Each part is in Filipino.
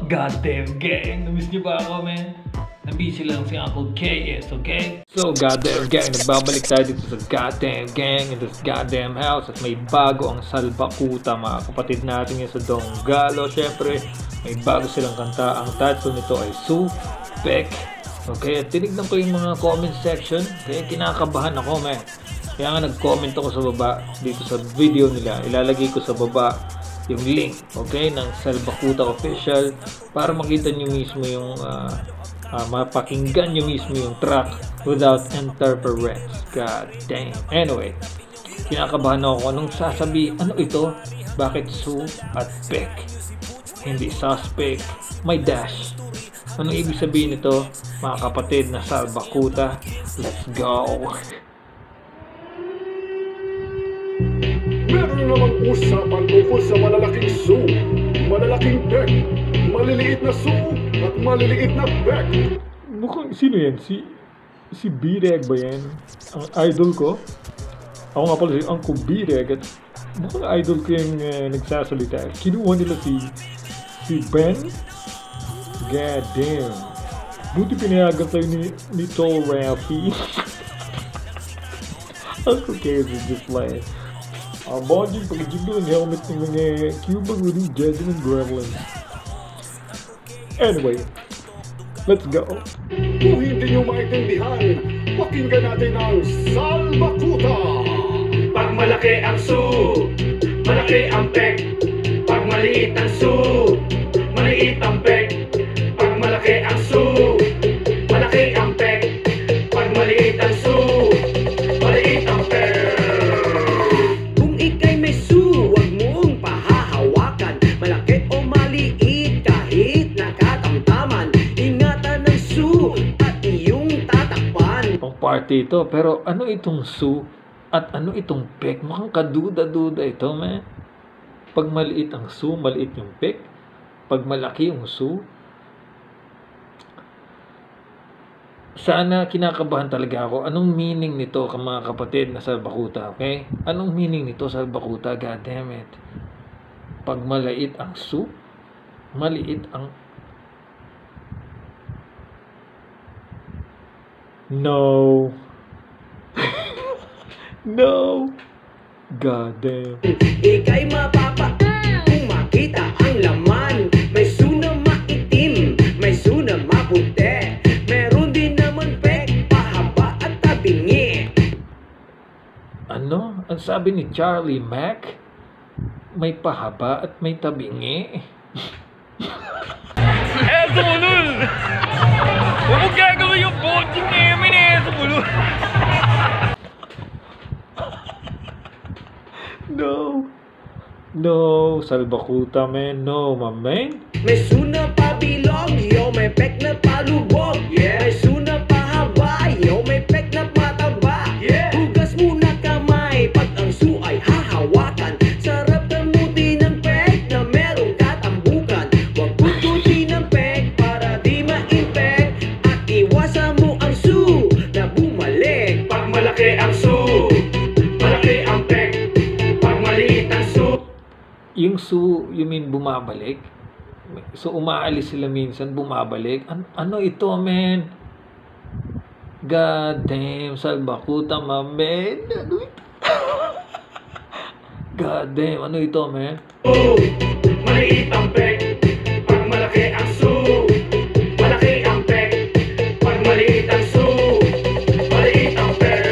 Goddamn gang! Namiss niyo ba ako, man? Nabisi lang si Uncle KS, okay? So, goddamn gang, nagbabalik tayo dito sa goddamn gang in this goddamn house at may bago ang Salbakuta, mga kapatid natin yan sa Donggalo. Siyempre, may bago silang kanta. Ang title nito ay Su Pek. Okay, at tinignan ko yung mga comment section. Kaya kinakabahan ako, man. Kaya nga nag-comment ako sa baba dito sa video nila. Ilalagay ko sa baba yung link, okay, ng Salbakuta official para makita nyo mismo yung mapakinggan nyo mismo yung track without interference. God damn. Anyway, kinakabahan ako anong sasabi. Ano ito? Bakit Su at Pek? Hindi suspect. May dash. Anong ibig sabihin nito, mga kapatid na Salbakuta? Let's go! Meron namang usapan tungkol sa malalaking Su, malalaking Pek, maliliit na Su at maliliit na Pek. Mukhang sino yan? Si B-Reg ba yan? Ang idol ko? Ako nga pala si Uncle B-Reg at mukhang idol ko yung nagsasalita. Kinuha nila si Ben? God damn. Buti pinayagan tayo ni Tol Rafi. Uncle K is just like bonding pag-jigdo ang helmet ng mga Cuban with Jasmine Gremlins. Anyway, let's go. Kung hindi nyo maintindihan, pakinggan natin ang Salbakuta. Pag malaki ang Su, malaki ang Pek. Pag maliit ang Su, maliit ang Pek. Pag malaki ang Su, malaki ang Pek. Pag maliit ang Su, maliit ang Pek. Kung ika'y may Su, huwag mong pahahawakan. Malaki o maliit, kahit nakatamtaman. Ingatan ng Su at iyong tatakpan. Pang party ito, pero ano itong Su at ano itong Pek? Mukhang kaduda-duda ito, man. Pag maliit ang Su, maliit yung Pek. Pag malaki yung Su, sana kinakabahan talaga ako. Anong meaning nito, mga kapatid na Salbakuta, okay? Anong meaning nito, Salbakuta? God damn it. Pag maliit ang Su, maliit ang... No. No. God damn. Ika'y mapapa kung makita ang laman. May Su na maitim, may Su na maputi. Meron din naman Pek, pahaba at tabingi. Ano? Ang sabi ni Charlie Mac? May pahaba at may tabingi? Ulul! Huwag mo gagawin yung bonding namin ulul! No. No, Salbakuta, man. No, my man. May Su na pabilog, yo, may Pek na palubog. May Su na pahaba, yo, may Pek na mataba. Hugas muna kamay pag ang Su ay hahawakan. Sarap kamuti ng Pek na merong katambukan. Huwag pututin ng Pek para di ma-infect. At iwasan mo ang Su na bumalik. Pag malaki ang Su, malaki ang Pek. Pag maliit ang Su, Yung Su, you mean bumabalik? So, umaalis sila minsan, bumabalik. Ano ito, man? God damn, Salbakuta, my man. Ano ito? God damn, ano ito, man? maliit ang Pek. Pag malaki ang Su, malaki ang Pek. Pag maliit ang Su, maliit ang Pek.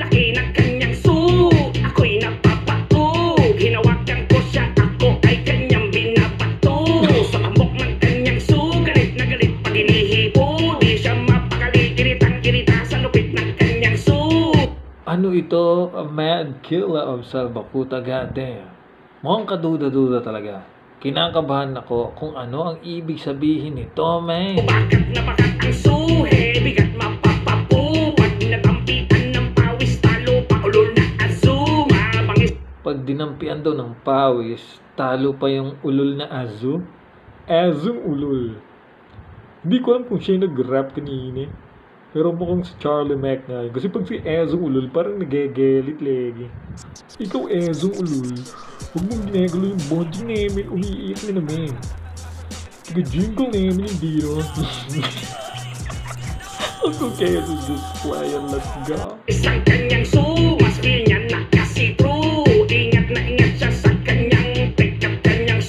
Laki ng kanyang Su, ako'y napapatog. Hinawakan ko siya, ako ay kanyang binabato. Sa mambok ng kanyang Su, galit na galit pag inihipo. Di siya mapakali, iritang-irita sa lupit ng kanyang Su. Ano ito? A mad killer of Salbakuta, god damn. Mukhang kaduda-duda talaga. Kinakabahan ako kung ano ang ibig sabihin nito, man. Bakat na bakat ang Su, bigat mapapapu. Pag natampian ng pawis, talo pa ulol na Azu. Mabangis Pag dinampian daw ng pawis, talo pa yung ulol na Azu. Azum ulol. Hindi ko alam kung siya yung nag-rap kanina. Pero mukhang si Charlie Mac na yun. Kasi pag si Azum ulol, parang nagegelit lagi. Ikaw Azum ulol, huwag mong ginagalo yung bonding namin, umiiyak na namin. Gajingo namin hindi ron. Ako kaya sa display, let's go. Isang kanyang sumas, feel niya na kasi true. Ingat na ingat siya sa kanyang pick at kanyang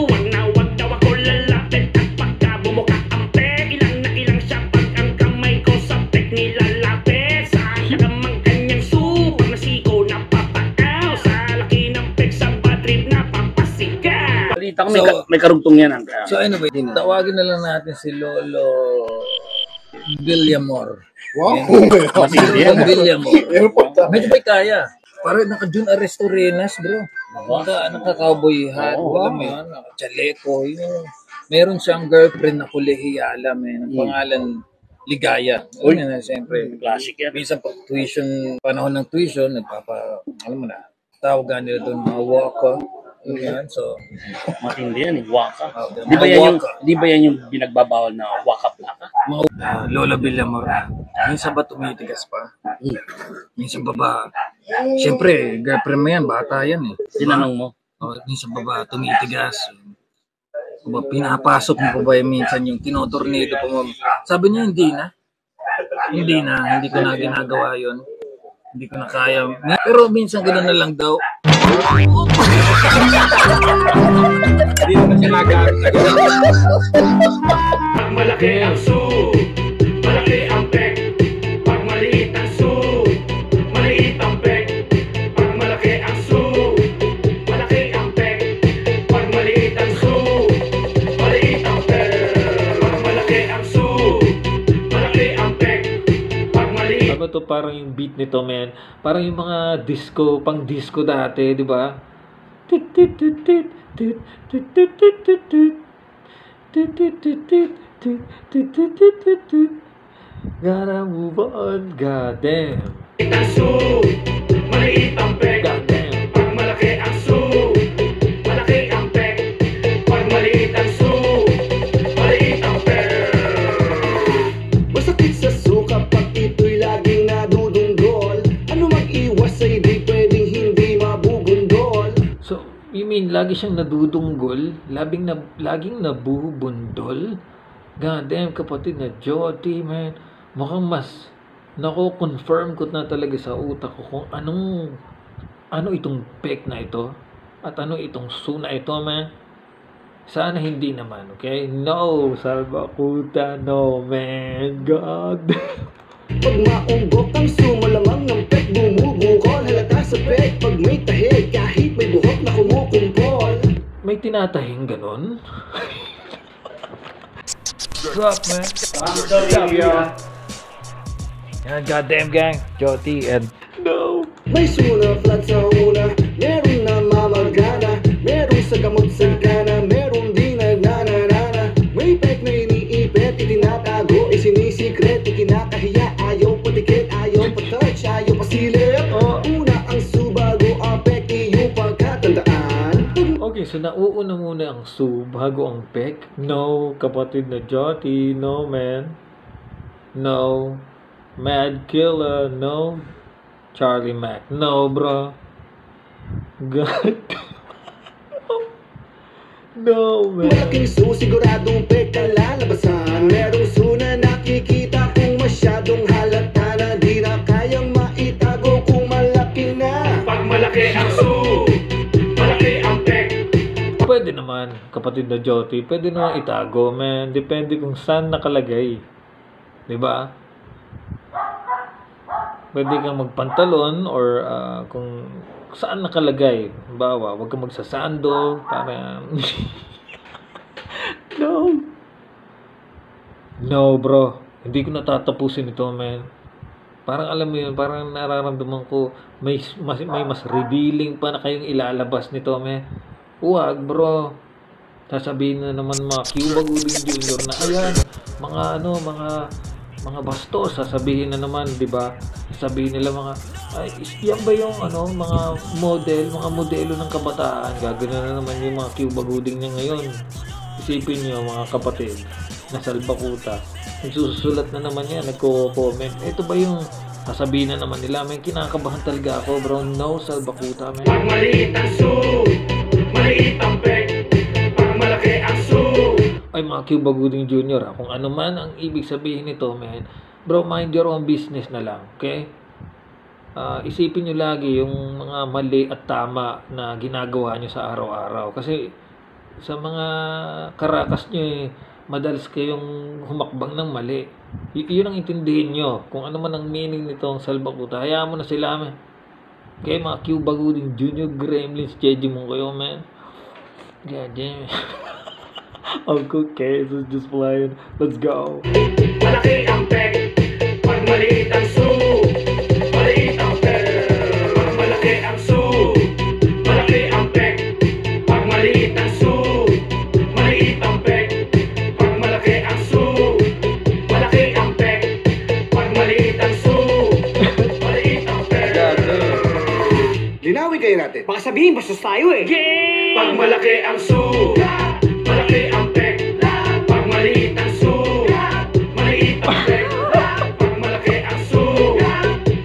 wag na wag daw ako lalapit. At pagka bumuka ang pek, ilang na ilang siya pag ang kamay ko sa pek nilalapit. Sa kagamang kanyang pag nasiko na papakaw. Sa laki ng pek sa bad trip na papasigaw. Balita ko may karugtong yan. So anyway, tawagin na lang natin si Lolo Villamor. Wow! Lolo Villamor. Airport na. Medyo may kaya. Parang naka-Jun Arestorenas, bro. Naka-cowboy hat. Alam mo yun, naka-chaleco. Meron siyang girlfriend na kolehiyala, Ang pangalan, Ligaya. Uy, siyempre. Classic yan. Minsan pag panahon ng tuition, alam mo na, tawagan nila doon mga waka. Yan, so, Matindi yan, waka. mga Di ba yan yung binagbabawal na waka plaka? Lola Villamor, minsan ba tumitigas pa? Minsan ba siyempre, girlfriend mo yan, bata yan eh. Tinanong mo. Minsan ba tumitigas? Pinapasok mo pa ba minsan yung tinotornado pa mo? Sabi niya, hindi ko na ginagawa yun. Hindi ko na kaya. Pero minsan gano'n na lang daw. Hindi naman siya nagagawa. Pag malaki ang malaki ang pek. Pag maliit ang maliit ang pek. Pag malaki ang malaki ang pek. Pag maliit ang maliit ang pek. Pag malaki ang malaki ang pek. Pag maliit. Ano to, parang yung beat nito, man. Parang yung mga disco, pang disco dati, di ba? Gotta move on, goddamn. Maliit ang pek. Goddamn. Pag malaki ang malaki ang pek. Pag maliit ang maliit ang pek. Masakit sa suka pag ito'y laging nadudunggol. Ano mag-iwas ay di pwedeng hindi mabubundol. So, you mean lagi siyang nadudunggol? Laging nabubundol? Goddamn, kapatid na Jody, man. Mukhang mas nako-confirm ko na talaga sa utak ko kung ano itong pek na ito at ano itong su na ito, man. Sana hindi naman, okay? No, Salbakuta, no, man. God. Pag maumbok ang sumalamang ng pek, bumubukol halata sa pek. Pag may tahi, kahit may buhok na kumukumpol. May tinatahing ganon? What's up, man? What's up, y'all? Yan, goddamn gang. Jody and... No. May suna flat sa una, meron na mamagana. Meron sa gamot sa gana, meron din nagnanana. May pek na iniipit, itinatago, isinisikret, ikinakahiya. Ayaw patikit, ayaw patouch, ayaw pasilip. Una ang subago, ang pek, iyong pagkatandaan. Okay, so nauuna muna ang su bago ang pek. No, kapatid na Jody. No, man. No. Mad Killer. No. Charlie Mac. No, bro. God. No, man. Malaking su, siguradong pek ang lalabasan. Merong su na nakikita kung masyadong halata na di na kayang maitago kung malaki na. Pag malaki ang malaki ang pek. Pwede naman, kapatid na Jody. Pwede naman itago, man. Depende kung saan nakalagay. Diba? Pwede kang magpantalon or kung saan nakalagay. Bawa, wag kang magsasando para... No. No, bro. Hindi ko natatapusin ito, man. Parang alam mo yun, parang nararamdaman ko may mas revealing pa na kayong ilalabas nito, man. Huwag, bro. Sasabihin na naman mga Cuba Gooding Jr. na ayan, mga bastos, sasabihin na naman, di ba? Sasabihin nila mga, ay, yan ba yung mga modelo ng kabataan? Gagano na naman yung mga Cuba Gooding niya ngayon. Isipin niyo, mga kapatid, na Salbakuta. Nagsusulat na naman yan, nagko-comment. Ito ba yung sasabihin na naman nila? May kinakabahan talaga ako, bro. No, Salbakuta, man. Pag maliit ang maliit ang pek. Pag malaki ang Okay, mga Cuba Gooding Jr. Kung ano man ang ibig sabihin nito, man, bro, mind your own business na lang, okay? Isipin nyo lagi yung mga mali at tama na ginagawa nyo sa araw-araw. Kasi sa mga karakas nyo, madalas kayong humakbang ng mali. Yun ang intindihin nyo. Kung ano man ang meaning nitong salbakuta, hayaan mo na sila, man. Okay, mga Cuba Gooding Jr. Gremlins, jeje mo kayo, man. God damn. Uncle K is just playing. Let's go. Malaki ang pek, pag maliit ang su. Maliit ang pek, pag malaki ang su. Malaki ang pek, pag maliit ang su. Maliit ang pek, pag malaki ang su. Malaki ang pek, pag maliit ang su. Maliit ang pek. Linawin kayo natin. Baka sabihin, bastos tayo eh. Pag malaki ang su. Malaki ang pek, pag maliit ang su. Maliit ang pek, pag malaki ang su.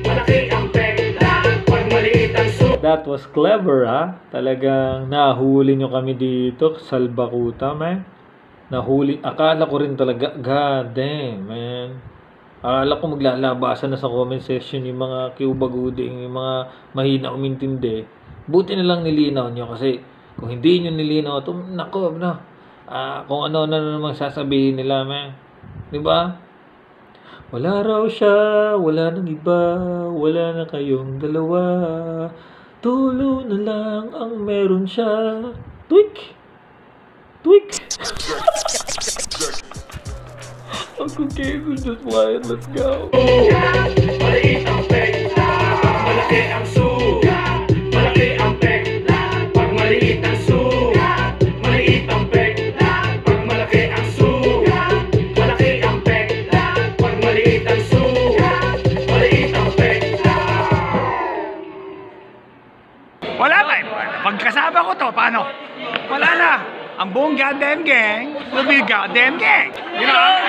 Malaki ang pek, pag maliit ang su. That was clever, ha? Talagang nahuli nyo kami dito, salbakuta, man. Nahuli, akala ko rin talaga, god damn, man. Akala ko maglalabasan na sa comment section yung mga Cuba Gooding, yung mga mahina umintindi. Buti na lang nilinaw nyo kasi kung hindi nyo nilinaw ito, nako, na. Kung ano na naman sasabihin nila, man. Diba? Wala raw siya, wala nang iba, wala na kayong dalawa. Tulo na lang ang meron siya. Tweak! Tweak! Uncle K is just playing, let's go. Maliit ang pek, pag malaki ang su. Malaki ang pek, pag maliit ang su. Maliit ang pek, pag malaki ang su. Malaki ang pek, pag maliit ang su. Maliit ang pek. Wala na. Pagkasama ko to, paano? Wala na. Ang buong goddamn gang will be goddamn gang. You know?